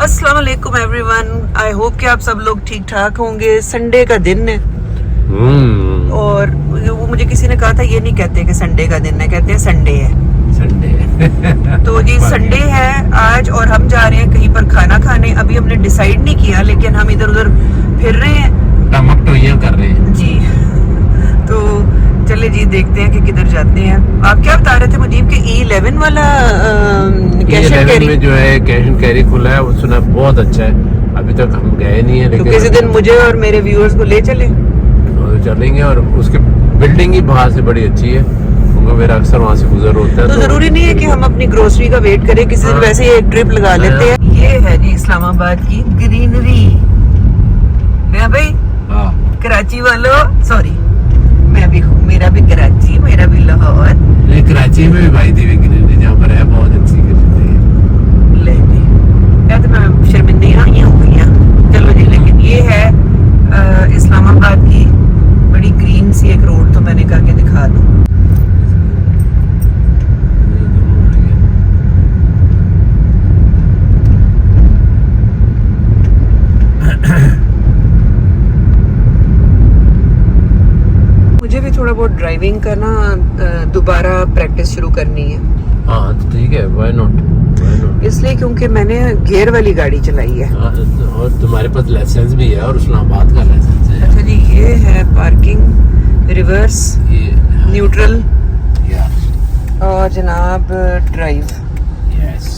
अस्सलाम वालेकुम everyone, I hope कि आप सब लोग ठीक ठाक होंगे। संडे का दिन है और वो मुझे किसी ने कहा था ये नहीं कहते कि संडे का दिन है, कहते हैं संडे है। संडे तो जी संडे है आज और हम जा रहे हैं कहीं पर खाना खाने। अभी हमने डिसाइड नहीं किया लेकिन हम इधर उधर फिर रहे हैं, टमक टोइयां कर रहे हैं जी। तो चले जी देखते हैं कि किधर जाते हैं। आप क्या बता रहे थे मुजीब के E11 वाला कैश एंड कैरी में जो है कैश एंड कैरी खुला है, वो सुना बहुत अच्छा है। अभी तक हम गए नहीं है, तो लेकिन किसी दिन मुझे और मेरे व्यूअर्स को ले चले तो चलेंगे। और उसकी बिल्डिंग ही बाहर से बड़ी अच्छी है, क्योंकि मेरा अक्सर वहाँ से गुजर होता है। तो जरूरी नहीं है कि हम अपनी ग्रोसरी का वेट करें, किसी दिन वैसे ही एक ट्रिप लगा लेते हैं। ये है जी इस्लामाबाद की ग्रीनरी है भाई। हाँ, कराची वालों, सॉरी मैं भी हूँ, मेरा भी कराची, मेरा भी लाहौर। कराची में भी भाई देवी ग्रीनरी जहाँ पर है, बहुत अच्छी ग्रीनरी है। ले जी या तो मैं शर्मिंदा ही हो गई हूँ। चलो जी, लेकिन ये है इस्लामाबाद की बड़ी ग्रीन सी एक रोड, तो मैंने कहा कि दिखा दूँ। मुझे भी थोड़ा बहुत ड्राइविंग का ना दोबारा प्रैक्टिस शुरू करनी है। हाँ तो ठीक है, व्हाई नॉट। इसलिए क्योंकि मैंने गियर वाली गाड़ी चलाई है। और तुम्हारे पास लाइसेंस भी है, और इस्लामाबाद का लाइसेंस है। अच्छा जी, ये है पार्किंग, रिवर्स, ये न्यूट्रल या और जनाब ड्राइव यस।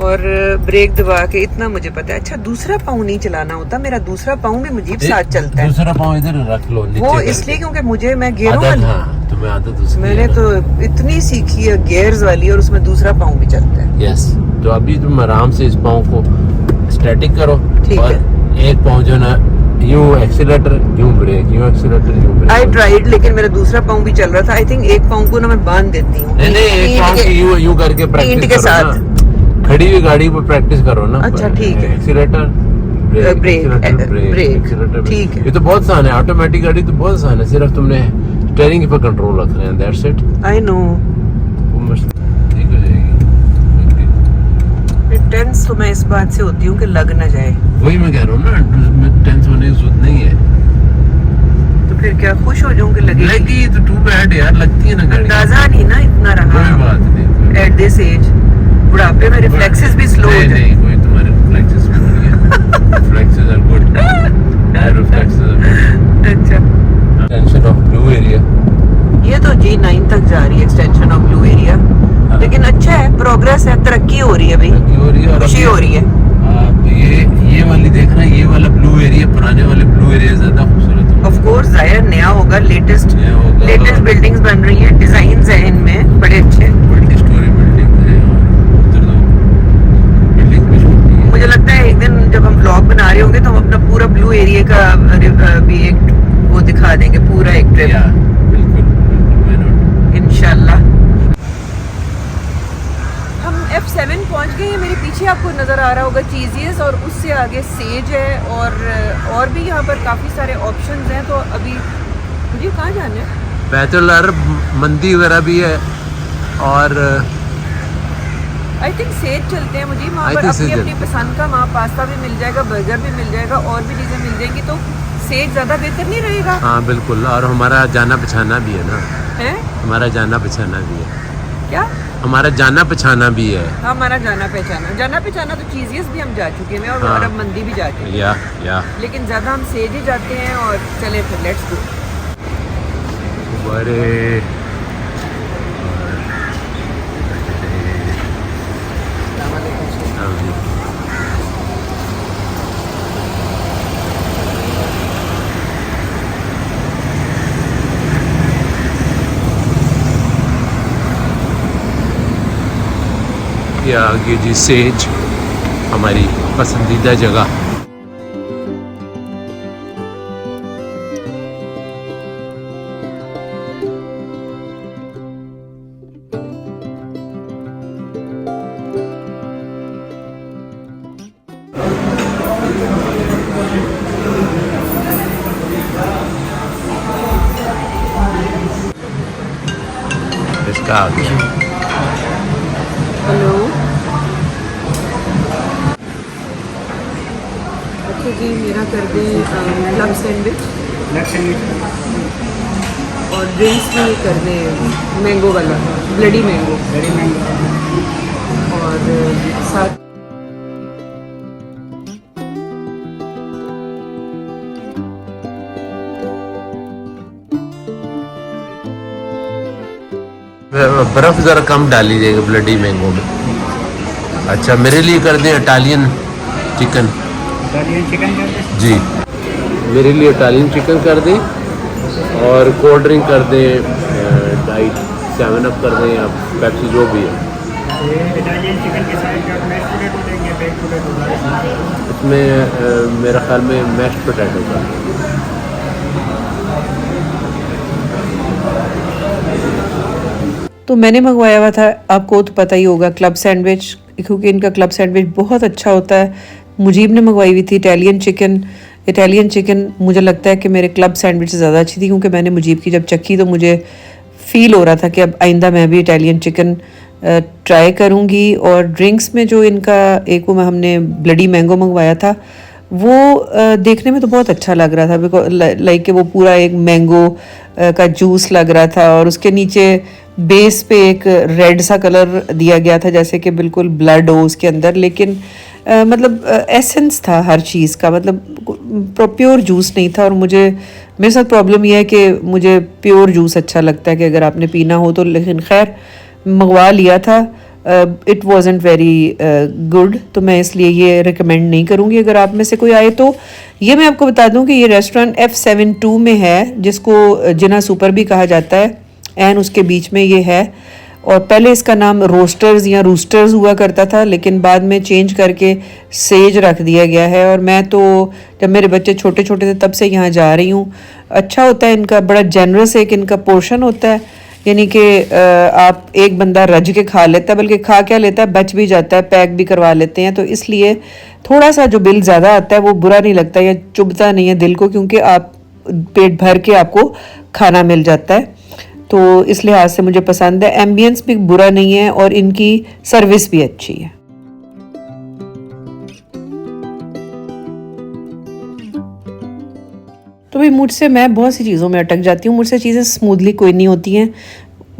और ब्रेक दबा के, इतना मुझे पता है। अच्छा, दूसरा पाँव नहीं चलाना होता, मेरा दूसरा पाँव भी मुजीब साथ चलता है। दूसरा पाँव इधर रख लो नीचे वो करके। इसलिए क्योंकि मुझे मैं गियरों आदत, वाली, हाँ, तुम्हें आदत उसकी मैंने है ना। तो इतनी सीखी है गियर्स वाली, और उसमें दूसरा पाँव भी चलता है। यस, तो अभी तुम आराम से इस पाँव को स्टैटिक करो। ठीक और है। एक पाँव जो ना यूं एक्सीलरेटर, यूं ब्रेक, यूं एक्सीलरेटर, यूं ब्रेक। आई ट्राइड, लेकिन मेरा दूसरा पाँव भी चल रहा था। आई थिंक एक पाँव को ना मैं बांध देती हूँ। नहीं, एक पाँव की यूं यूं करके ईंट प्रैक्टिस के करो साथ। ना। खड़ी हुई गाड़ी पर प्रैक्टिस करो ना। अच्छा, ठीक है। एक्सीलरेटर, ब्रेक, एक्सीलरेटर, ठीक है। ये तो बहुत आसान है। ऑटोमेटिक गाड़ी तो बहुत आसान है, सिर्फ तुमने स्टीयरिंग पर कंट्रोल रखना है, दैट्स इट। I know. ठीक हो जाएगी। टेंस तो मैं इस बात से होती हूँ कि लग ना जाए। वही मैं कह रहा हूँ ना, टेंस होने की जरूरत नहीं है। तो फिर क्या खुश हो जाऊँ कि लगेगी? लगी तो टू बैड यार, लगती है ना गाड़ी। अंदाजा नहीं ना इतना रहा। कोई बात नहीं। एट दिस एज, बुढ़ापे में रिफ्लेक्सेस भी स्लो हो नहीं, जाए। नहीं, कोई तुम्हारे रिफ्लेक्सेस स्लो नहीं है। Reflexes are good. Reflexes are good. अच्छा, टेंशन ऑफ ब्लू एरिया। ये तो G9 तक जा रही है, एक्सटेंशन ऑफ ब्लू एरिया। लेकिन अच्छा है, प्रोग्रेस है, तरक्की हो रही है भाई, हो रही है, और खुशी हो रही है। आप ये वाली देखना, ये वाला ब्लू एरिया, पुराने वाले ब्लू एरिया ज्यादा खूबसूरत है। ऑफ कोर्स जाहिर नया होगा, लेटेस्ट नया होगा। बिल्डिंग्स बन रही हैं, डिजाइन्स हैं इनमें बड़े अच्छे। मल्टी स्टोरी बिल्डिंग है, और उधर तो बिल्डिंग भी छोटी है। मुझे लगता है एक दिन जब हम ब्लॉग बना रहे होंगे तो हम अपना पूरा ब्लू एरिया का भी एक वो दिखा देंगे, पूरा एक ट्रिप, या बिल्कुल बिल्कुल, why not? इंशाल्लाह। हम F7 पहुंच गए हैं। मेरे पीछे आपको नज़र आ रहा होगा चीज़ियस, और उससे आगे सेज है, और भी यहाँ पर काफ़ी सारे ऑप्शंस हैं। तो अभी मुझे कहाँ जाना है? बैतुल अरब मंदी वगैरह भी है, और आई थिंक सेज चलते हैं। मुझे वहाँ I पर think अपनी सेज अपनी पसंद का, वहाँ पास्ता भी मिल जाएगा, बर्गर भी मिल जाएगा, और भी चीज़ें मिल जाएंगी। तो सेज ज़्यादा बेहतर नहीं रहेगा? हाँ बिल्कुल। और हमारा जाना पहचाना भी है ना, है हमारा जाना पहचाना भी है। क्या? हमारा जाना पहचाना भी है। हमारा जाना पहचाना तो चीज़ियस भी हम जा चुके हैं, और हाँ। अरब मंदी भी जा चुके हैं। या लेकिन ज़्यादा हम सेज ही जाते हैं। और चले फिर, लेट्स गो। बड़े ये आगे जी सेज, हमारी पसंदीदा जगह। इसका आ गया। हेलो, अच्छा जी, मेरा कर दें क्लब सैंडविच और ड्रिंक्स में कर दें मैंगो वाला, ब्लडी मैंगो। और साथ बर्फ जरा कम डालीजिएगा ब्लडी मैंगो में। अच्छा, मेरे लिए कर दें इटालियन चिकन। जी, मेरे लिए इटालियन चिकन कर दें और कोल्ड ड्रिंक कर दें, डाइट 7 अप कर दें या पेप्सी जो भी है। इटालियन चिकन के साथ क्या मैश पोटैटो देंगे, बैक पोटैटो? इसमें मेरा ख्याल में मैश पोटैटो का। तो मैंने मंगवाया हुआ था, आपको तो पता ही होगा, क्लब सैंडविच, क्योंकि इनका क्लब सैंडविच बहुत अच्छा होता है। मुजीब ने मंगवाई हुई थी इटालियन चिकन। इटालियन चिकन मुझे लगता है कि मेरे क्लब सैंडविच से ज़्यादा अच्छी थी, क्योंकि मैंने मुजीब की जब चखी तो मुझे फ़ील हो रहा था कि अब आइंदा मैं भी इटालियन चिकन ट्राई करूँगी। और ड्रिंक्स में जो इनका एक वो हमने ब्लडी मैंगो मंगवाया था, वो देखने में तो बहुत अच्छा लग रहा था, बिकॉज लाइक वो पूरा एक मैंगो का जूस लग रहा था और उसके नीचे बेस पे एक रेड सा कलर दिया गया था, जैसे कि बिल्कुल ब्लड हो उसके अंदर। लेकिन मतलब एसेंस था हर चीज़ का, मतलब प्योर जूस नहीं था। और मेरे साथ प्रॉब्लम यह है कि मुझे प्योर जूस अच्छा लगता है कि अगर आपने पीना हो तो। लेकिन खैर मंगवा लिया था, इट वॉजेंट वेरी गुड, तो मैं इसलिए ये रिकमेंड नहीं करूँगी अगर आप में से कोई आए तो। ये मैं आपको बता दूं कि ये रेस्टोरेंट F72 में है, जिसको जिना सुपर भी कहा जाता है, एंड उसके बीच में ये है। और पहले इसका नाम रोस्टर्स या रूस्टर्स हुआ करता था, लेकिन बाद में चेंज करके सेज रख दिया गया है। और मैं तो जब मेरे बच्चे छोटे छोटे थे तब से यहाँ जा रही हूँ। अच्छा होता है इनका, बड़ा जेनरस एक इनका पोर्शन होता है, यानी कि आप एक बंदा रज के खा लेता है, बल्कि खा क्या लेता है, बच भी जाता है, पैक भी करवा लेते हैं। तो इसलिए थोड़ा सा जो बिल ज़्यादा आता है वो बुरा नहीं लगता या चुभता नहीं है दिल को, क्योंकि आप पेट भर के आपको खाना मिल जाता है। तो इस लिहाज से मुझे पसंद है। एम्बियंस भी बुरा नहीं है और इनकी सर्विस भी अच्छी है। तो भाई मुझसे, मैं बहुत सी चीज़ों में अटक जाती हूँ, मुझसे चीज़ें स्मूथली कोई नहीं होती हैं।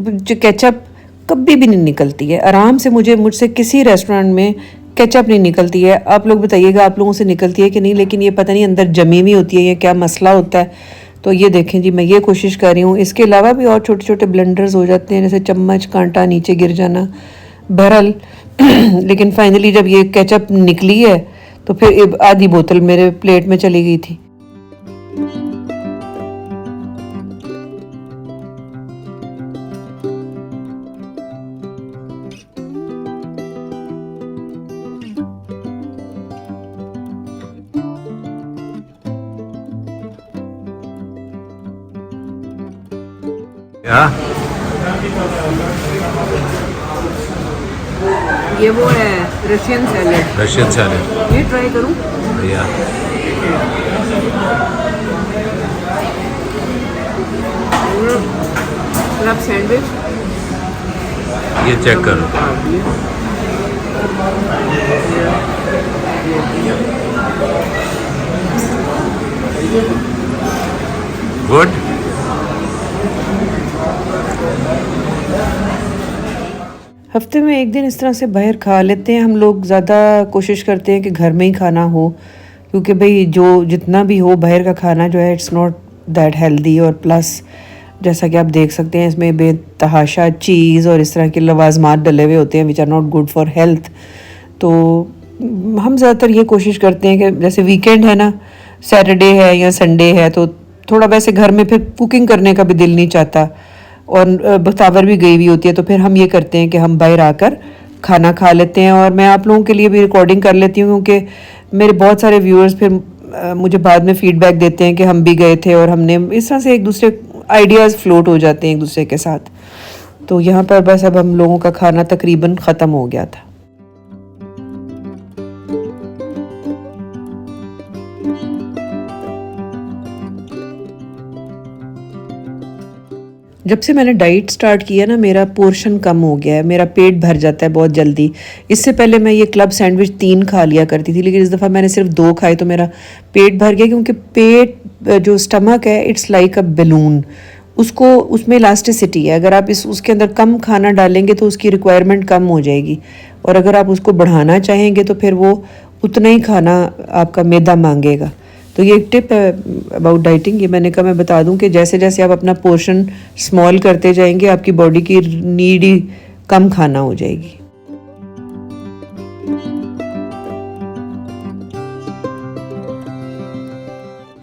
जो केचप कभी भी नहीं निकलती है आराम से, मुझसे किसी रेस्टोरेंट में केचप नहीं निकलती है। आप लोग बताइएगा आप लोगों से निकलती है कि नहीं, लेकिन ये पता नहीं अंदर जमी हुई होती है या क्या मसला होता है। तो ये देखें जी, मैं ये कोशिश कर रही हूँ। इसके अलावा भी और छोटे छोटे ब्लेंडर्स हो जाते हैं, जैसे चम्मच कांटा नीचे गिर जाना, बहरहाल। लेकिन फाइनली जब ये केचप निकली है तो फिर आधी बोतल मेरे प्लेट में चली गई थी। क्या ये वो है रशियन सैलेड। रशियन सैलेड, ये ट्राई करूँ? भैया क्लब सैंडविच, ये चेक करो। गुड। हफ्ते में एक दिन इस तरह से बाहर खा लेते हैं हम लोग। ज़्यादा कोशिश करते हैं कि घर में ही खाना हो, क्योंकि भाई जो जितना भी हो बाहर का खाना जो है, इट्स नॉट दैट हेल्दी। और प्लस जैसा कि आप देख सकते हैं इसमें बेतहाशा चीज़ और इस तरह के लवाजमात डले हुए होते हैं which are not good for health. तो हम ज़्यादातर ये कोशिश करते हैं कि जैसे वीकेंड है ना, सैटरडे है या संडे है, तो थोड़ा वैसे घर में फिर कुकिंग करने का भी दिल नहीं चाहता और बसावर भी गई हुई होती है, तो फिर हम ये करते हैं कि हम बाहर आकर खाना खा लेते हैं। और मैं आप लोगों के लिए भी रिकॉर्डिंग कर लेती हूँ, क्योंकि मेरे बहुत सारे व्यूअर्स फिर मुझे बाद में फीडबैक देते हैं कि हम भी गए थे और हमने इस तरह से एक दूसरे आइडियाज़ फ्लोट हो जाते हैं एक दूसरे के साथ। तो यहाँ पर बस अब हम लोगों का खाना तकरीबन ख़त्म हो गया था। जब से मैंने डाइट स्टार्ट किया ना, मेरा पोर्शन कम हो गया है, मेरा पेट भर जाता है बहुत जल्दी। इससे पहले मैं ये क्लब सैंडविच 3 खा लिया करती थी, लेकिन इस दफ़ा मैंने सिर्फ 2 खाए तो मेरा पेट भर गया, क्योंकि पेट जो स्टमक है इट्स लाइक अ बैलून, उसको उसमें इलास्टिसिटी है। अगर आप उसके अंदर कम खाना डालेंगे तो उसकी रिक्वायरमेंट कम हो जाएगी, और अगर आप उसको बढ़ाना चाहेंगे तो फिर वो उतना ही खाना आपका मैदा मांगेगा। तो ये एक टिप है अबाउट डाइटिंग, ये मैंने कहा मैं बता दूं कि जैसे जैसे आप अपना पोर्शन स्मॉल करते जाएंगे, आपकी बॉडी की नीड ही कम खाना हो जाएगी।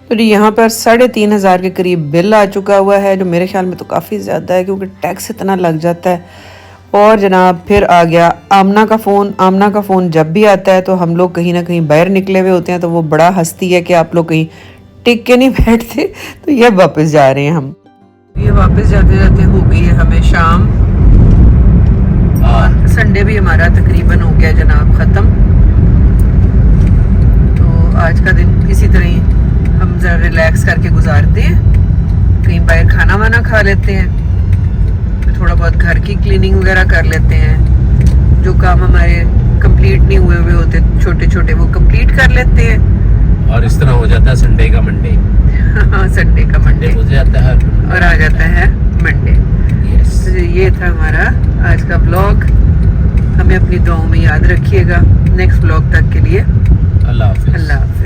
तो यहाँ पर 3,500 के करीब बिल आ चुका हुआ है, जो मेरे ख्याल में तो काफ़ी ज़्यादा है, क्योंकि टैक्स इतना लग जाता है। और जनाब फिर आ गया आमना का फ़ोन। आमना का फ़ोन जब भी आता है तो हम लोग कहीं ना कहीं बाहर निकले हुए होते हैं, तो वो बड़ा हंसती है कि आप लोग कहीं टिक के नहीं बैठते। तो ये वापस जा रहे हैं हम, ये वापस जाते जाते हो गई है हमें शाम, और संडे भी हमारा तकरीबन हो गया जनाब ख़त्म। तो आज का दिन इसी तरह ही हम ज़रा रिलैक्स करके गुजारते हैं, कहीं बाहर खाना वाना खा लेते हैं, थोड़ा बहुत घर की क्लीनिंग वगैरह कर लेते हैं, जो काम हमारे कंप्लीट नहीं हुए हुए होते छोटे छोटे वो कंप्लीट कर लेते हैं, और इस तरह हो जाता है संडे का मंडे। हाँ, संडे का मंडे हो जाता है और आ जाता है मंडे। तो ये था हमारा आज का ब्लॉग। हमें अपनी दुआओं में याद रखिएगा। नेक्स्ट ब्लॉग तक के लिए अल्लाह हाफिज़। अल्लाह हाफिज़।